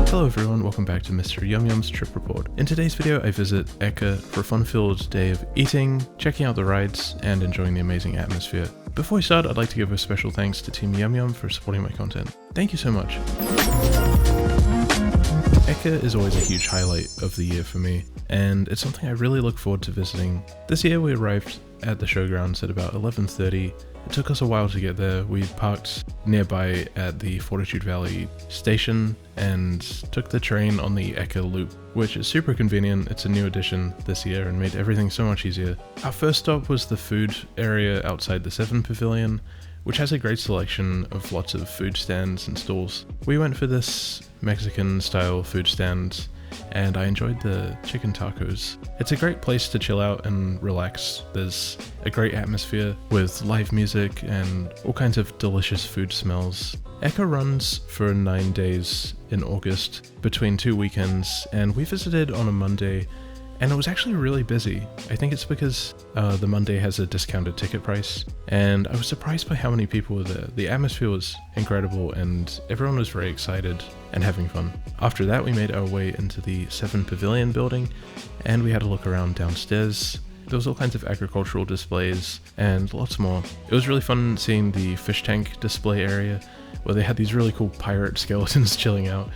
Hello everyone, welcome back to Mr. YumYum's Trip Report. In today's video I visit Ekka for a fun-filled day of eating, checking out the rides, and enjoying the amazing atmosphere. Before we start, I'd like to give a special thanks to Team YumYum for supporting my content. Thank you so much. Ekka is always a huge highlight of the year for me, and it's something I really look forward to visiting. This year we arrived at the showgrounds at about 11:30. It took us a while to get there. We parked nearby at the Fortitude Valley station and took the train on the Ekka loop, which is super convenient. It's a new addition this year and made everything so much easier. Our first stop was the food area outside the 7 Pavilion, which has a great selection of lots of food stands and stalls. We went for this Mexican style food stand and I enjoyed the chicken tacos. It's a great place to chill out and relax. There's a great atmosphere with live music and all kinds of delicious food smells. Ekka runs for 9 days in August between 2 weekends, and we visited on a Monday and it was actually really busy. I think it's because the Monday has a discounted ticket price, and I was surprised by how many people were there. The atmosphere was incredible and everyone was very excited and having fun. After that we made our way into the 7 Pavilion building and we had a look around downstairs. There was all kinds of agricultural displays and lots more. It was really fun seeing the fish tank display area where they had these really cool pirate skeletons chilling out,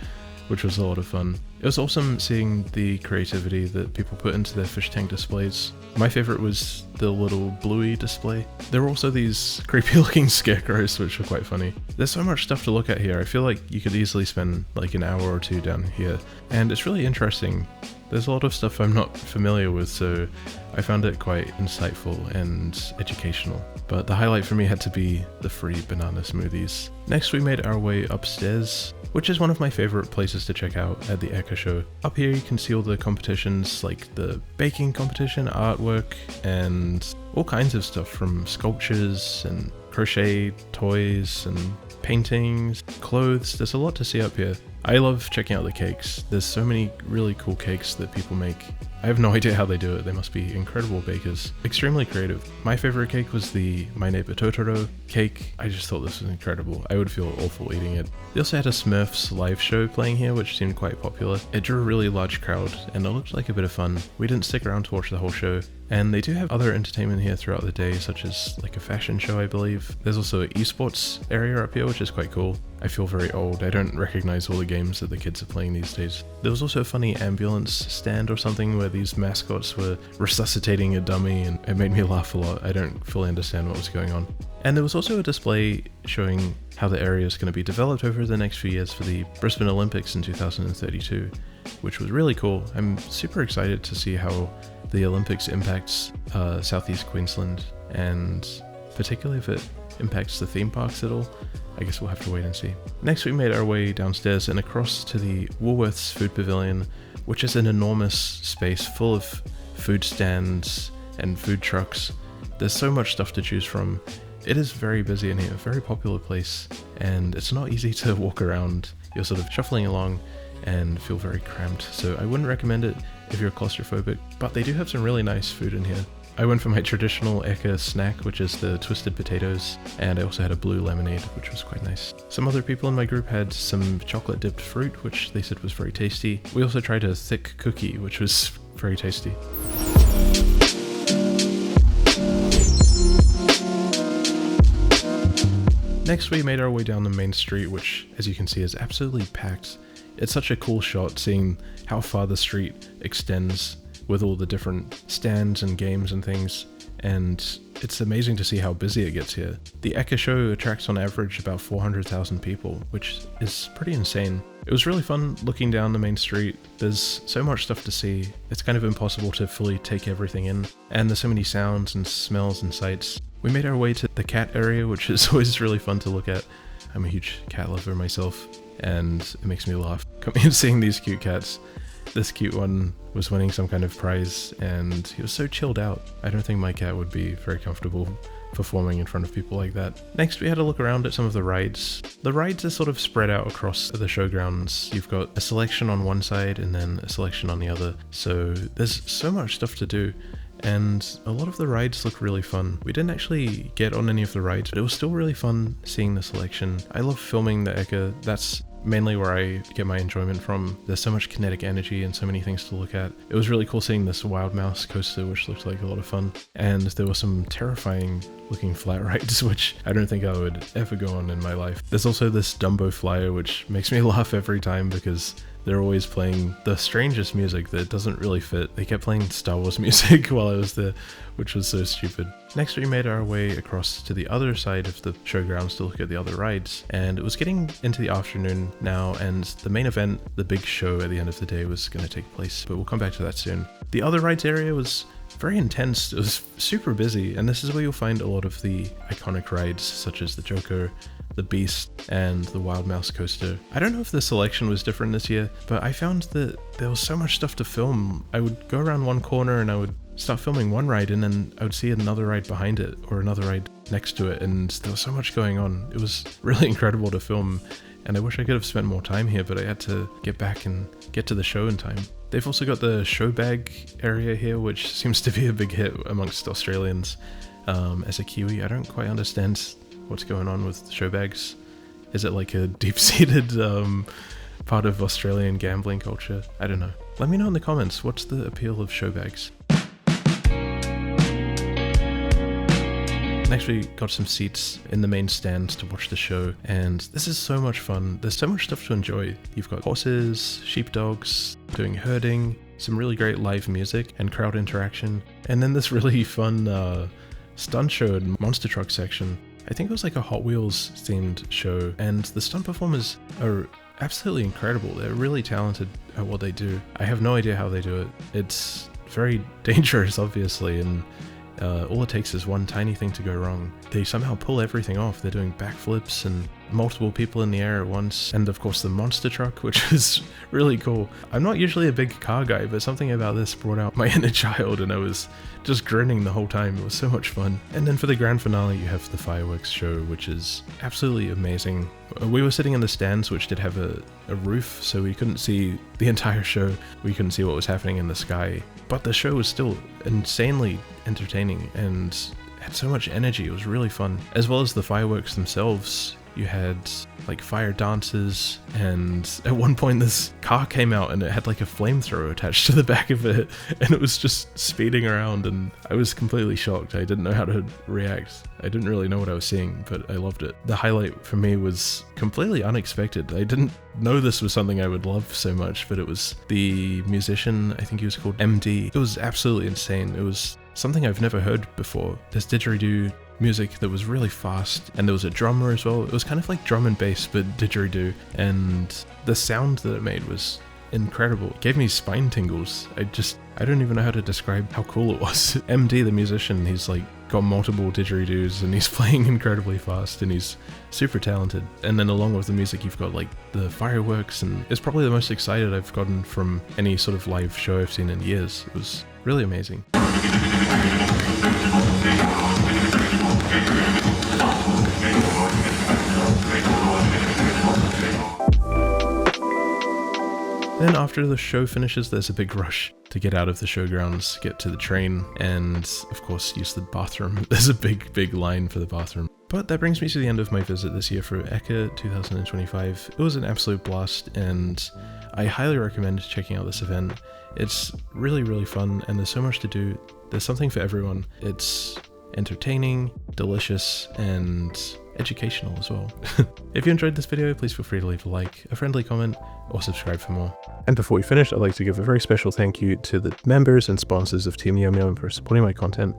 which was a lot of fun. It was awesome seeing the creativity that people put into their fish tank displays. My favorite was the little bluey display. There were also these creepy looking scarecrows, which were quite funny. There's so much stuff to look at here. I feel like you could easily spend like an hour or two down here, and it's really interesting. There's a lot of stuff I'm not familiar with, so I found it quite insightful and educational. But the highlight for me had to be the free banana smoothies. Next we made our way upstairs, which is one of my favorite places to check out at the Ekka show. Up here you can see all the competitions like the baking competition, artwork, and all kinds of stuff from sculptures and crochet toys and paintings, clothes. There's a lot to see up here. I love checking out the cakes. There's so many really cool cakes that people make. I have no idea how they do it. They must be incredible bakers. Extremely creative. My favorite cake was the My Neighbor Totoro cake. I just thought this was incredible. I would feel awful eating it. They also had a Smurfs live show playing here, which seemed quite popular. It drew a really large crowd and it looked like a bit of fun. We didn't stick around to watch the whole show. And they do have other entertainment here throughout the day, such as like a fashion show, I believe. There's also an esports area up here, which is quite cool. I feel very old. I don't recognize all the games that the kids are playing these days. There was also a funny ambulance stand or something where these mascots were resuscitating a dummy, and it made me laugh a lot. I don't fully understand what was going on. And there was also a display showing how the area is going to be developed over the next few years for the Brisbane Olympics in 2032, which was really cool. I'm super excited to see how the Olympics impacts Southeast Queensland, and particularly if it impacts the theme parks at all. I guess we'll have to wait and see. Next we made our way downstairs and across to the Woolworths food pavilion, which is an enormous space full of food stands and food trucks. There's so much stuff to choose from. It is very busy in here, a very popular place, and it's not easy to walk around. You're sort of shuffling along and feel very cramped, so I wouldn't recommend it if you're claustrophobic, but they do have some really nice food in here. I went for my traditional Ekka snack, which is the twisted potatoes, and I also had a blue lemonade, which was quite nice. Some other people in my group had some chocolate dipped fruit, which they said was very tasty. We also tried a thick cookie, which was very tasty. Next we made our way down the main street, which as you can see is absolutely packed. It's such a cool shot seeing how far the street extends with all the different stands and games and things, and it's amazing to see how busy it gets here. The Ekka show attracts on average about 400,000 people, which is pretty insane. It was really fun looking down the main street. There's so much stuff to see. It's kind of impossible to fully take everything in, and there's so many sounds and smells and sights. We made our way to the cat area, which is always really fun to look at. I'm a huge cat lover myself, and it makes me laugh coming and seeing these cute cats. This cute one was winning some kind of prize and he was so chilled out. I don't think my cat would be very comfortable performing in front of people like that. Next we had a look around at some of the rides. The rides are sort of spread out across the showgrounds. You've got a selection on one side and then a selection on the other. So there's so much stuff to do. And a lot of the rides look really fun. We didn't actually get on any of the rides, but it was still really fun seeing the selection. I love filming the Ekka. That's mainly where I get my enjoyment from. There's so much kinetic energy and so many things to look at. It was really cool seeing this Wild Mouse coaster, which looked like a lot of fun. And there were some terrifying looking flat rides, which I don't think I would ever go on in my life. There's also this Dumbo flyer, which makes me laugh every time because they're always playing the strangest music that doesn't really fit. They kept playing Star Wars music while I was there, which was so stupid. Next we made our way across to the other side of the showgrounds to look at the other rides, and it was getting into the afternoon now, and the main event, the big show at the end of the day, was going to take place, but we'll come back to that soon. The other rides area was very intense. It was super busy, and this is where you'll find a lot of the iconic rides such as the Joker, the Beast, and the Wild Mouse coaster. I don't know if the selection was different this year, but I found that there was so much stuff to film. I would go around one corner and I would start filming one ride, and then I would see another ride behind it or another ride next to it, and there was so much going on. It was really incredible to film, and I wish I could have spent more time here, but I had to get back and get to the show in time. They've also got the show bag area here, which seems to be a big hit amongst Australians. As a Kiwi, I don't quite understand what's going on with show bags. Is it like a deep-seated part of Australian gambling culture? I don't know. Let me know in the comments, what's the appeal of show bags? Next we got some seats in the main stands to watch the show, and this is so much fun. There's so much stuff to enjoy. You've got horses, sheepdogs, doing herding, some really great live music and crowd interaction, and then this really fun stunt show and monster truck section. I think it was like a Hot Wheels themed show, and the stunt performers are absolutely incredible. They're really talented at what they do. I have no idea how they do it. It's very dangerous, obviously, and all it takes is one tiny thing to go wrong. They somehow pull everything off. They're doing backflips and multiple people in the air at once, and of course the monster truck, which is really cool. I'm not usually a big car guy, but something about this brought out my inner child, and I was just grinning the whole time. It was so much fun. And then for the grand finale you have the fireworks show, which is absolutely amazing. We were sitting in the stands, which did have a roof, so we couldn't see the entire show. We couldn't see what was happening in the sky, but the show was still insanely entertaining and had so much energy. It was really fun. As well as the fireworks themselves, you had like fire dances, and at one point this car came out and it had like a flamethrower attached to the back of it, and it was just speeding around, and I was completely shocked. I didn't know how to react. I didn't really know what I was seeing, but I loved it. The highlight for me was completely unexpected. I didn't know this was something I would love so much, but it was the musician, I think he was called MD. It was absolutely insane. It was something I've never heard before. This didgeridoo music that was really fast, and there was a drummer as well. It was kind of like drum and bass, but didgeridoo, and the sound that it made was incredible. It gave me spine tingles. I don't even know how to describe how cool it was. MD, the musician, he's like got multiple didgeridoos, and he's playing incredibly fast, and he's super talented. And then along with the music, you've got like the fireworks, and it's probably the most excited I've gotten from any sort of live show I've seen in years. It was really amazing. Then after the show finishes, there's a big rush to get out of the showgrounds, get to the train, and of course use the bathroom. There's a big line for the bathroom. But that brings me to the end of my visit this year for Ekka 2025. It was an absolute blast, and I highly recommend checking out this event. It's really fun, and there's so much to do. There's something for everyone. It's entertaining, delicious, and educational as well. If you enjoyed this video, please feel free to leave a like, a friendly comment, or subscribe for more. And before we finish, I'd like to give a very special thank you to the members and sponsors of Team YumYum for supporting my content.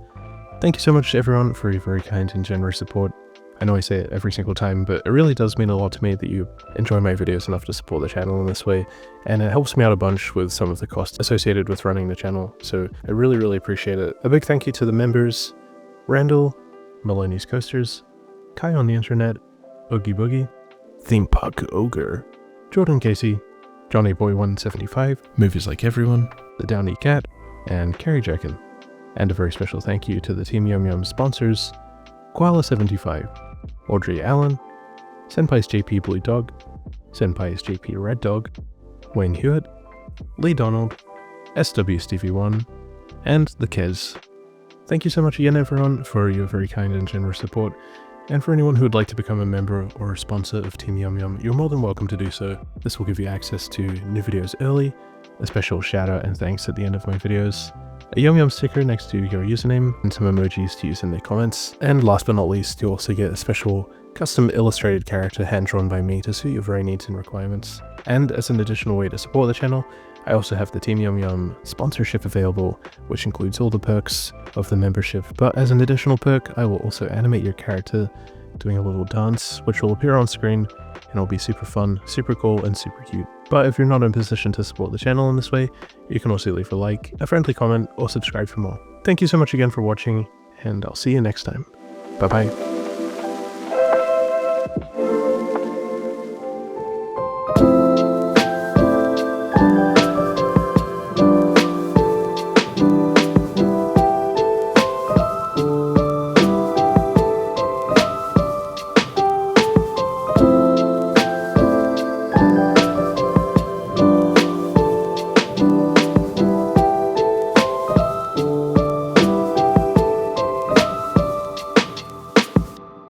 Thank you so much to everyone for your very kind and generous support. I know I say it every single time, but it really does mean a lot to me that you enjoy my videos enough to support the channel in this way, and it helps me out a bunch with some of the costs associated with running the channel, so I really appreciate it. A big thank you to the members: Randall, Maloney's Coasters, Kai on the Internet, Oogie Boogie, Theme Park Ogre, Jordan Casey, Johnny Boy 175, Movies Like Everyone, The Downy Cat, and Carrie Jackin. And a very special thank you to the Team YumYum sponsors: Koala75, Audrey Allen, Senpai's JP Blue Dog, Senpai's JP Red Dog, Wayne Hewitt, Lee Donald, SW Stevie 1, and The Kez. Thank you so much again everyone for your very kind and generous support, And for anyone who would like to become a member or a sponsor of Team YumYum, you're more than welcome to do so. This will give you access to new videos early, a special shout out and thanks at the end of my videos, a YumYum sticker next to your username, and some emojis to use in their comments. And last but not least, you also get a special custom illustrated character hand-drawn by me to suit your very needs and requirements. And as an additional way to support the channel, I also have the Team YumYum sponsorship available, which includes all the perks of the membership. But as an additional perk, I will also animate your character doing a little dance, which will appear on screen, and it'll be super fun, super cool, and super cute. But if you're not in a position to support the channel in this way, you can also leave a like, a friendly comment, or subscribe for more. Thank you so much again for watching, and I'll see you next time. Bye bye.